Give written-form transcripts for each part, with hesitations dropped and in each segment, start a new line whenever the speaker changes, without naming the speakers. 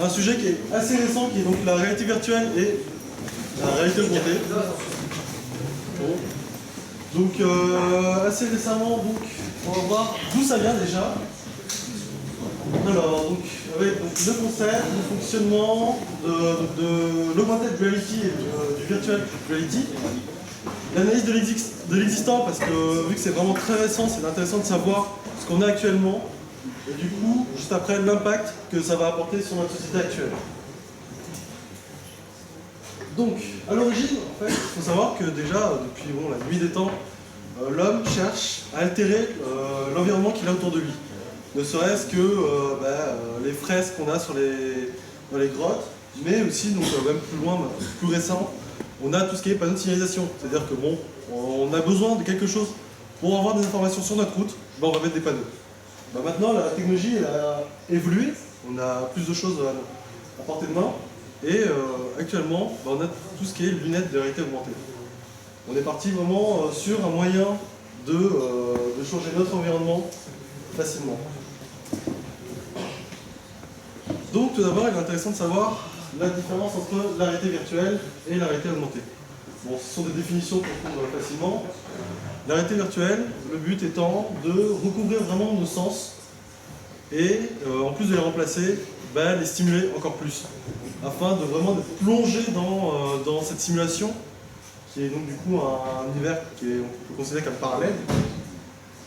un sujet qui est assez récent, qui est donc la réalité virtuelle et la réalité augmentée. Bon. Donc assez récemment, donc, on va voir d'où ça vient déjà. Alors, donc, avec le concept, le fonctionnement de l'augmented reality et du virtual reality. L'analyse de l'existant, parce que vu que c'est vraiment très récent, c'est intéressant de savoir ce qu'on a actuellement. Et du coup, juste après, l'impact que ça va apporter sur notre société actuelle. Donc, à l'origine, en fait, il faut savoir que déjà, depuis la nuit des temps, l'homme cherche à altérer l'environnement qu'il a autour de lui. Ne serait-ce que les fresques qu'on a dans les grottes, mais aussi, donc, même plus loin, plus récent, on a tout ce qui est panneau de signalisation. C'est-à-dire que bon, on a besoin de quelque chose pour avoir des informations sur notre route, on va mettre des panneaux. Maintenant, la technologie elle a évolué, on a plus de choses à portée de main, et actuellement, on a tout ce qui est lunettes de réalité augmentée. On est parti vraiment sur un moyen de changer notre environnement facilement. Donc tout d'abord, il est intéressant de savoir la différence entre la réalité virtuelle et la réalité augmentée. Bon, ce sont des définitions qu'on trouve facilement. La réalité virtuelle, le but étant de recouvrir vraiment nos sens et en plus de les remplacer, les stimuler encore plus, afin de vraiment de plonger dans cette simulation qui est donc du coup un univers qu'on peut considérer comme parallèle.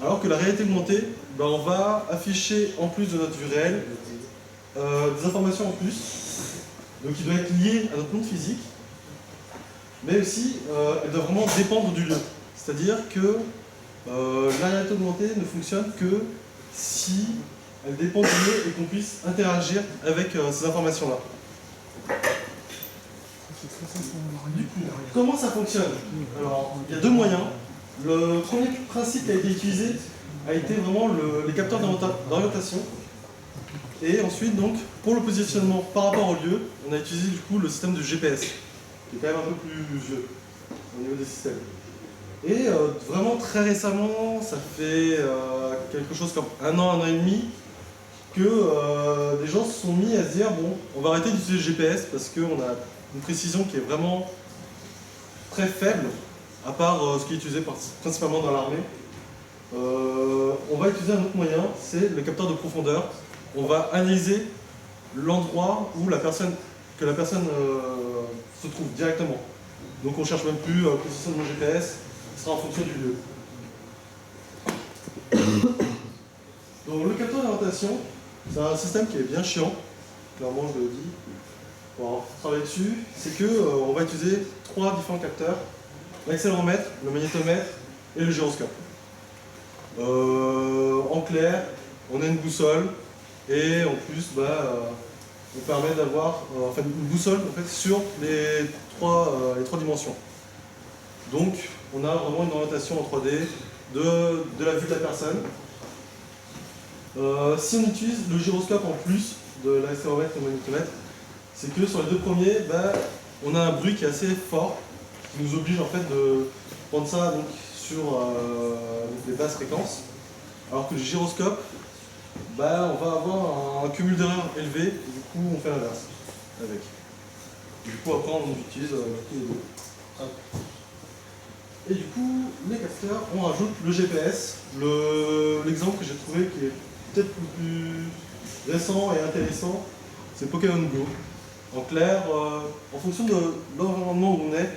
Alors que la réalité augmentée, on va afficher en plus de notre vue réelle des informations en plus, donc qui doivent être liées à notre monde physique, mais aussi elles doivent vraiment dépendre du lieu. C'est-à-dire que la réalité augmentée ne fonctionne que si elle dépend du lieu et qu'on puisse interagir avec ces informations-là. Du coup, comment ça fonctionne? Alors, il y a deux moyens. Le premier principe qui a été utilisé a été vraiment les capteurs d'orientation. Et ensuite, donc, pour le positionnement par rapport au lieu, on a utilisé du coup le système de GPS, qui est quand même un peu plus vieux au niveau des systèmes. Et vraiment très récemment, ça fait quelque chose comme un an et demi, que des gens se sont mis à se dire bon, on va arrêter d'utiliser le GPS parce qu'on a une précision qui est vraiment très faible, à part ce qui est utilisé principalement dans l'armée. On va utiliser un autre moyen, c'est le capteur de profondeur. On va analyser l'endroit où la personne se trouve directement. Donc on ne cherche même plus positionnement GPS, ce sera en fonction du lieu. Donc le capteur d'orientation, c'est un système qui est bien chiant, clairement je le dis. Pour travailler dessus, c'est qu'on va utiliser trois différents capteurs, l'accéléromètre, le magnétomètre et le gyroscope. En clair, on a une boussole et en plus, on permet d'avoir une boussole sur les trois dimensions. Donc, on a vraiment une orientation en 3D de la vue de la personne. Si on utilise le gyroscope en plus de l'accéléromètre et le magnétomètre, c'est que sur les deux premiers, on a un bruit qui est assez fort, qui nous oblige en fait de prendre ça donc, sur les basses fréquences, alors que le gyroscope, on va avoir un cumul d'erreurs élevé, et du coup on fait l'inverse avec. Du coup après on utilise tous les deux. Et du coup, les capteurs, on rajoute le GPS, l'exemple que j'ai trouvé qui est peut-être le plus récent et intéressant, c'est Pokémon Go. En clair, en fonction de l'environnement où on est,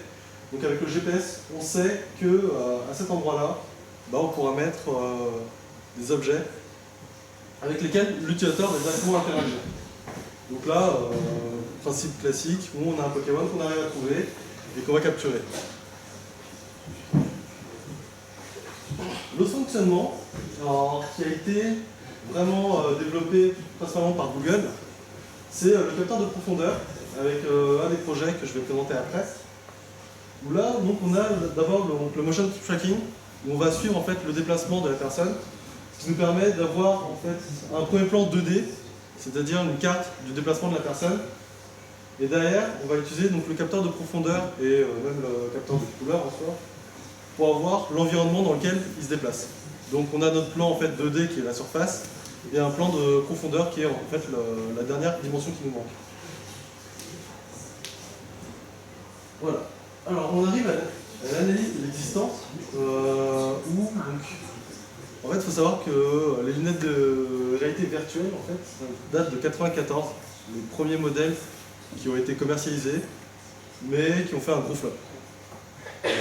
donc avec le GPS, on sait qu'à cet endroit-là, on pourra mettre des objets avec lesquels l'utilisateur va directement interagir. Donc là, principe classique, où on a un Pokémon qu'on arrive à trouver et qu'on va capturer. L'autre fonctionnement, qui a été vraiment développé principalement par Google, c'est le capteur de profondeur, avec un des projets que je vais présenter après. Où là, donc, on a d'abord le motion tracking, où on va suivre en fait, le déplacement de la personne, ce qui nous permet d'avoir en fait, un premier plan 2D, c'est-à-dire une carte du déplacement de la personne. Et derrière, on va utiliser donc, le capteur de profondeur et même le capteur de couleur en soi, pour avoir l'environnement dans lequel il se déplace. Donc on a notre plan en fait 2D qui est la surface, et un plan de profondeur qui est en fait la dernière dimension qui nous manque. Voilà. Alors on arrive à l'analyse de l'existence, où donc, en fait il faut savoir que les lunettes de réalité virtuelle en fait, ça date de 1994, les premiers modèles qui ont été commercialisés, mais qui ont fait un gros flop. Là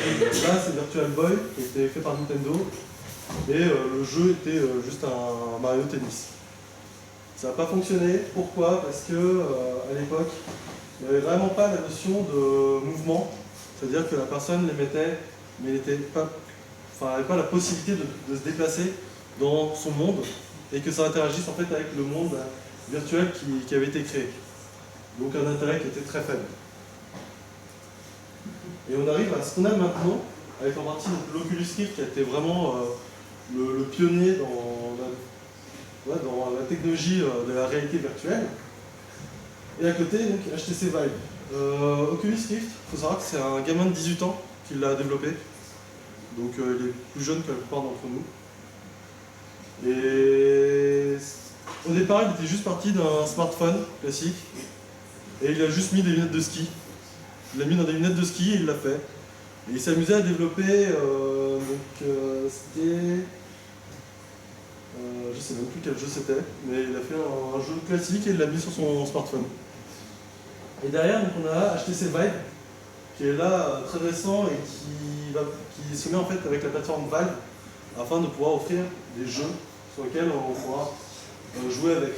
c'est Virtual Boy qui a été fait par Nintendo, et le jeu était juste un Mario Tennis. Ça n'a pas fonctionné. Pourquoi? Parce que à l'époque, il n'y avait vraiment pas la notion de mouvement, c'est-à-dire que la personne les mettait, mais n'avait pas la possibilité de se déplacer dans son monde et que ça interagisse en fait avec le monde virtuel qui avait été créé. Donc un intérêt qui était très faible. Et on arrive à ce qu'on a maintenant, avec en partie l'Oculus Rift qui a été vraiment le pionnier dans la technologie de la réalité virtuelle. Et à côté, donc, HTC Vive. Oculus Rift, il faut savoir que c'est un gamin de 18 ans qui l'a développé. Donc il est plus jeune que la plupart d'entre nous. Et au départ, il était juste parti d'un smartphone classique. Et il a juste mis des lunettes de ski. Il l'a mis dans des lunettes de ski et il l'a fait. Et il s'amusait à développer, c'était... je sais même plus quel jeu c'était, mais il a fait un jeu classique et il l'a mis sur son smartphone. Et derrière, donc, on a HTC Vive, qui est là très récent et qui se met en fait avec la plateforme Valve afin de pouvoir offrir des jeux sur lesquels on pourra jouer avec.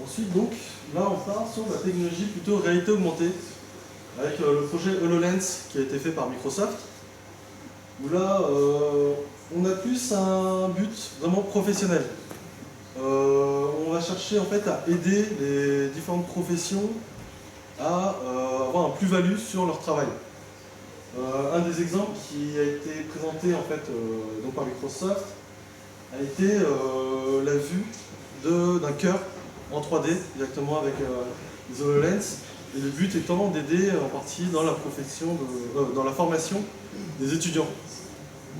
Ensuite, donc, là on part sur la technologie plutôt réalité augmentée, avec le projet HoloLens qui a été fait par Microsoft, où là on a plus un but vraiment professionnel. On va chercher en fait à aider les différentes professions à avoir un plus-value sur leur travail. Un des exemples qui a été présenté en fait donc par Microsoft a été la vue d'un cœur en 3D directement avec les HoloLens, et le but étant d'aider en partie dans la profession, dans la formation des étudiants.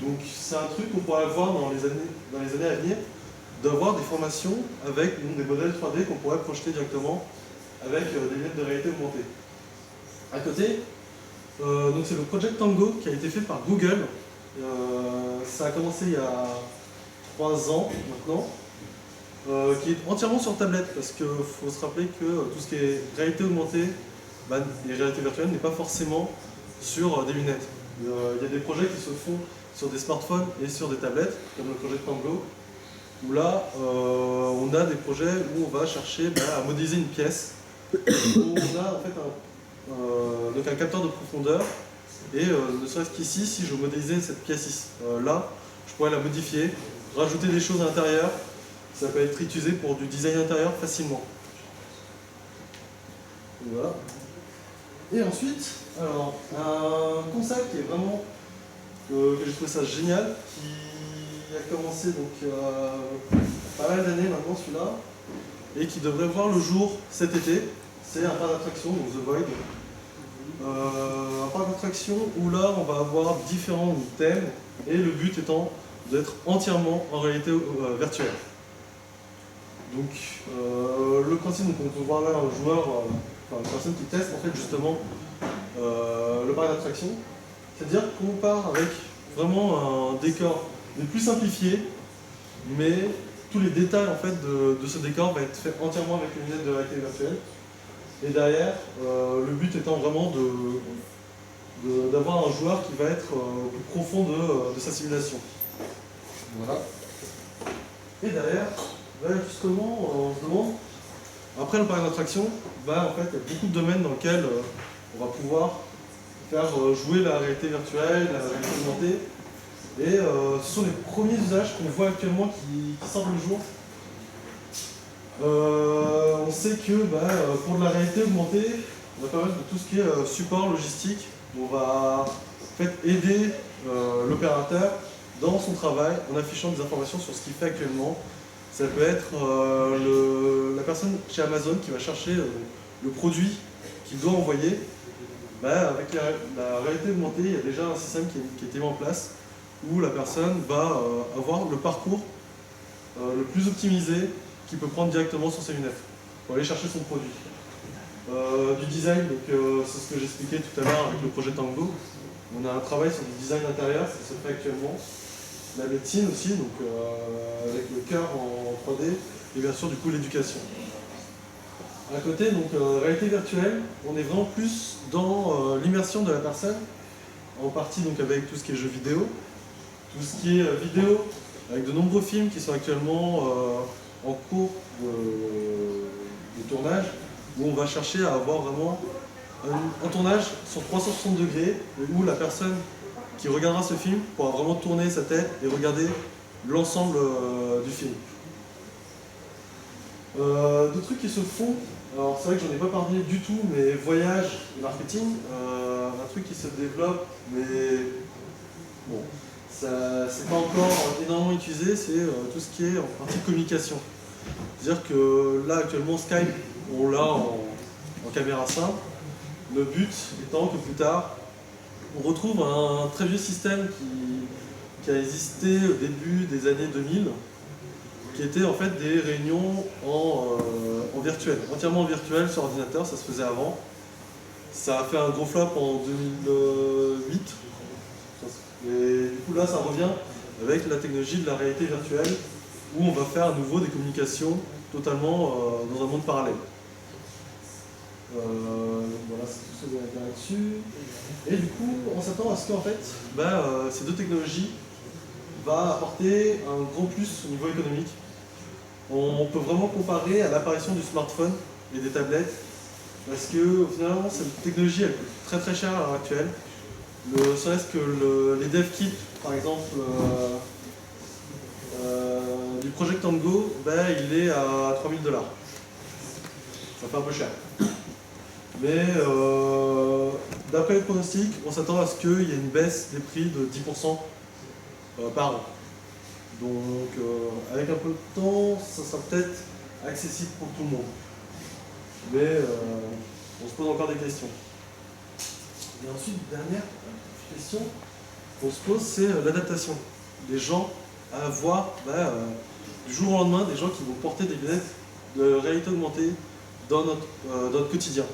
Donc c'est un truc qu'on pourra voir dans les années à venir, d'avoir des formations avec des modèles 3D qu'on pourrait projeter directement avec des lunettes de réalité augmentée. À côté, donc c'est le Project Tango qui a été fait par Google. Ça a commencé il y a 3 ans maintenant, qui est entièrement sur tablette, parce qu'il faut se rappeler que tout ce qui est réalité augmentée et réalité virtuelle n'est pas forcément sur des lunettes. Il y a des projets qui se font sur des smartphones et sur des tablettes, comme le Project Tango, où là, on a des projets où on va chercher à modéliser une pièce, où on a en fait donc un capteur de profondeur, et ne serait-ce qu'ici, si je modélisais cette pièce là, je pourrais la modifier, rajouter des choses à l'intérieur. Ça peut être utilisé pour du design intérieur facilement. Voilà. Et ensuite, alors, un concept qui est vraiment, que j'ai trouvé ça génial, qui a commencé donc pas mal d'années maintenant celui-là, et qui devrait voir le jour cet été. C'est un parc d'attraction, donc The Void. Un parc d'attraction où là on va avoir différents thèmes, et le but étant d'être entièrement en réalité virtuelle. Donc le principe, donc, on peut voir là un joueur, une personne qui teste en fait justement le parc d'attraction, c'est-à-dire qu'on part avec vraiment un décor des plus simplifiés, mais tous les détails en fait de ce décor va être fait entièrement avec les lunettes de réalité virtuelle. Et derrière, le but étant vraiment d'avoir un joueur qui va être plus profond de sa simulation. Voilà. Et derrière, justement, on se demande, après le parc d'attraction, en fait, il y a beaucoup de domaines dans lesquels on va pouvoir faire jouer la réalité virtuelle, la réalité augmentée. Et ce sont les premiers usages qu'on voit actuellement qui sortent le jour. On sait que pour de la réalité augmentée, on va parler de tout ce qui est support logistique. On va en fait aider l'opérateur dans son travail en affichant des informations sur ce qu'il fait actuellement. Ça peut être la personne chez Amazon qui va chercher le produit qu'il doit envoyer. Avec la réalité augmentée, il y a déjà un système qui a été mis en place où la personne va avoir le parcours le plus optimisé qu'il peut prendre directement sur ses lunettes pour aller chercher son produit. Du design, c'est ce que j'expliquais tout à l'heure avec le projet Tango. On a un travail sur du design intérieur, ça se fait actuellement. La médecine aussi, avec le cœur en 3D, et bien sûr du coup l'éducation. À côté, réalité virtuelle, on est vraiment plus dans l'immersion de la personne, en partie avec tout ce qui est jeux vidéo, tout ce qui est vidéo, avec de nombreux films qui sont actuellement en cours de tournage, où on va chercher à avoir vraiment un tournage sur 360 degrés, où la personne qui regardera ce film pourra vraiment tourner sa tête et regarder l'ensemble du film. D'autres trucs qui se font, alors c'est vrai que j'en ai pas parlé du tout, mais voyage et marketing, un truc qui se développe, mais bon, c'est pas encore énormément utilisé, c'est tout ce qui est en partie communication. C'est-à-dire que là actuellement Skype, on l'a en caméra simple, le but étant que plus tard, on retrouve un très vieux système qui a existé au début des années 2000, qui était en fait des réunions en virtuel, entièrement virtuel sur ordinateur, ça se faisait avant. Ça a fait un gros flop en 2008. Et du coup là ça revient avec la technologie de la réalité virtuelle, où on va faire à nouveau des communications totalement dans un monde parallèle. Voilà, c'est tout ce que je vais dire là-dessus. Et du coup, on s'attend à ce qu'en fait, ces deux technologies vont apporter un gros plus au niveau économique. On peut vraiment comparer à l'apparition du smartphone et des tablettes, parce que finalement, cette technologie elle coûte très très cher à l'heure actuelle. Ne serait-ce que les dev kits, par exemple, du Project Tango, il est à 3000 $. Ça fait un peu cher. Mais d'après les pronostics, on s'attend à ce qu'il y ait une baisse des prix de 10% par an. Donc avec un peu de temps, ça sera peut-être accessible pour tout le monde. Mais on se pose encore des questions. Et ensuite, dernière question qu'on se pose, c'est l'adaptation. Des gens à voir du jour au lendemain, des gens qui vont porter des lunettes de réalité augmentée dans notre quotidien.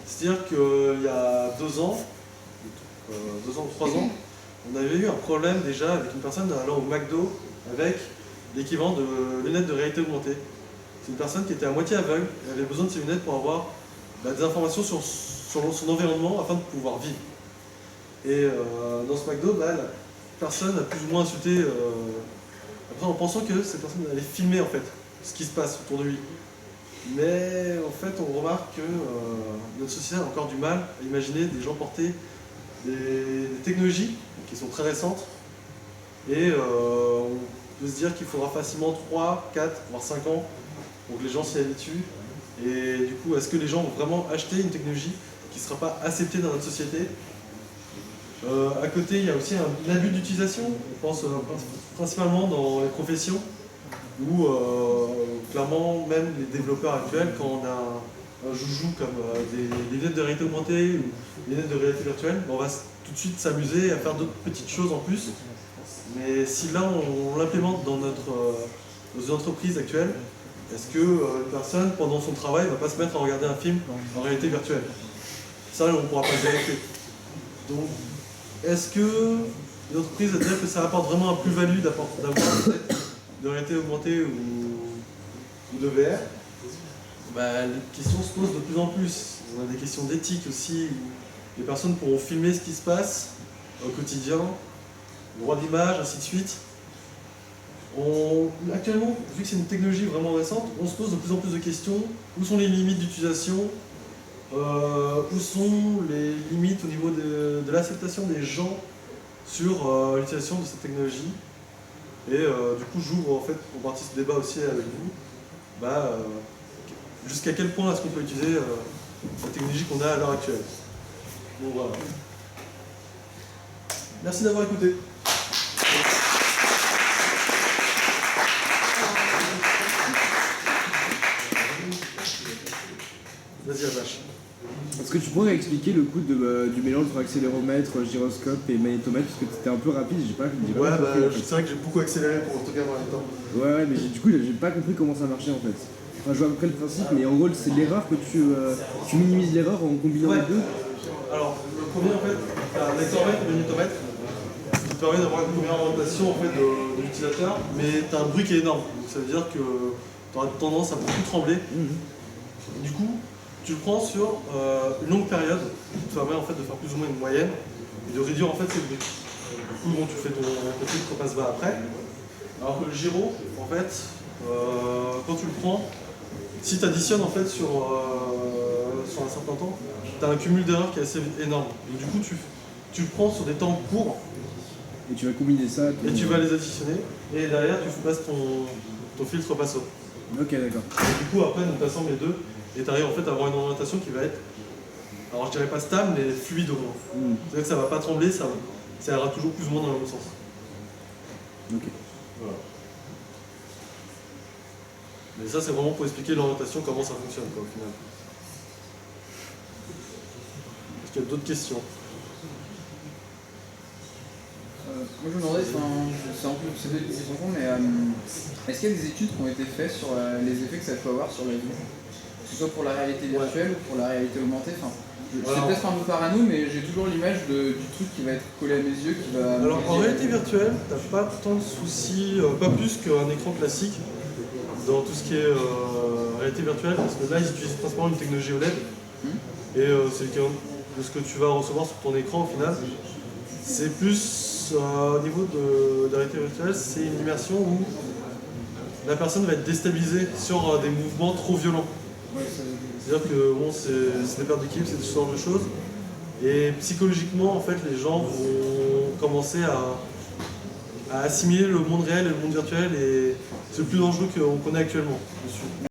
C'est-à-dire qu'il y a 2 ans, 3 ans, on avait eu un problème déjà avec une personne allant au McDo avec l'équivalent de lunettes de réalité augmentée. C'est une personne qui était à moitié aveugle, elle avait besoin de ces lunettes pour avoir des informations sur son environnement afin de pouvoir vivre. Et dans ce McDo, la personne a plus ou moins insulté après en pensant que cette personne allait filmer en fait ce qui se passe autour de lui. Mais en fait, on remarque que notre société a encore du mal à imaginer des gens porter des technologies qui sont très récentes. Et on peut se dire qu'il faudra facilement 3, 4, voire 5 ans pour que les gens s'y habituent. Et du coup, est-ce que les gens vont vraiment acheter une technologie qui ne sera pas acceptée dans notre société? À côté, il y a aussi un abus d'utilisation. On pense principalement dans les professions, où clairement, même les développeurs actuels, quand on a un joujou comme des lunettes de réalité augmentée ou des lunettes de réalité virtuelle, on va tout de suite s'amuser à faire d'autres petites choses en plus. Mais si là on l'implémente dans nos entreprises actuelles, est-ce qu'une personne pendant son travail ne va pas se mettre à regarder un film en réalité virtuelle? Ça, on ne pourra pas le vérifier. Donc, est-ce qu'une entreprise va dire que ça apporte vraiment un plus-value d'avoir une lunette de réalité augmentée ou de VR? Les questions se posent de plus en plus. On a des questions d'éthique aussi, où les personnes pourront filmer ce qui se passe au quotidien, droit d'image, ainsi de suite. Actuellement, vu que c'est une technologie vraiment récente, on se pose de plus en plus de questions. Où sont les limites d'utilisation? Où sont les limites au niveau de l'acceptation des gens sur l'utilisation de cette technologie? Et du coup, j'ouvre en fait en partie ce débat aussi avec vous. Jusqu'à quel point est-ce qu'on peut utiliser la technologie qu'on a à l'heure actuelle? Donc voilà. Merci d'avoir écouté. Vas-y, Apache.
Est-ce que tu pourrais expliquer le coup du mélange entre accéléromètre, gyroscope et magnétomètre? Parce que c'était un peu rapide, j'ai pas compris,
Ouais,
en fait.
c'est vrai que j'ai beaucoup accéléré pour stocker dans les temps.
Ouais, mais du coup, j'ai pas compris comment ça marchait en fait. Enfin, je vois à peu près le principe, mais en gros, c'est l'erreur que tu minimises l'erreur en combinant les deux.
Alors, le premier, en fait, t'as un accéléromètre et un magnétomètre qui te permet d'avoir une première orientation en fait, de l'utilisateur, mais t'as un bruit qui est énorme. Donc, ça veut dire que tu auras tendance à beaucoup trembler. Et du coup, tu le prends sur une longue période, qui te permet en fait, de faire plus ou moins une moyenne et de réduire en fait ces bruits. Du coup, bon, tu fais ton filtre passe bas après. Alors que le gyro, en fait, quand tu le prends, si tu additionnes en fait sur un certain temps, tu as un cumul d'erreurs qui est assez énorme. Donc du coup, tu le prends sur des temps courts
Et tu vas combiner ça.
et tu vas les additionner. Et derrière, tu passes ton filtre passo.
Ok, d'accord.
Et du coup, après, tu assembles les deux et tu arrives en fait à avoir une orientation qui va être, alors je dirais pas stable, mais fluide au moins. C'est-à-dire que ça va pas trembler, ça ira toujours plus ou moins dans le même sens.
Ok.
Voilà. Mais ça, c'est vraiment pour expliquer l'orientation, comment ça fonctionne quoi, au final. Est-ce qu'il y a d'autres questions?
Moi je me demandais, c'est un peu une question con, mais est-ce qu'il y a des études qui ont été faites sur les effets que ça peut avoir sur la vie? Que ce soit pour la réalité virtuelle ou pour la réalité augmentée. C'est peut-être un peu parano, mais j'ai toujours l'image du truc qui va être collé à mes yeux, qui va...
Alors en réalité virtuelle, t'as pas tant de soucis, pas plus qu'un écran classique dans tout ce qui est réalité virtuelle, parce que là ils utilisent principalement une technologie OLED et c'est le cas de ce que tu vas recevoir sur ton écran au final. C'est plus au niveau de la réalité virtuelle, c'est une immersion où la personne va être déstabilisée sur des mouvements trop violents. C'est-à-dire que bon, c'est des pertes d'équilibre, c'est ce genre de choses. Et psychologiquement, en fait, les gens vont commencer à assimiler le monde réel et le monde virtuel, et c'est le plus dangereux qu'on connaît actuellement dessus.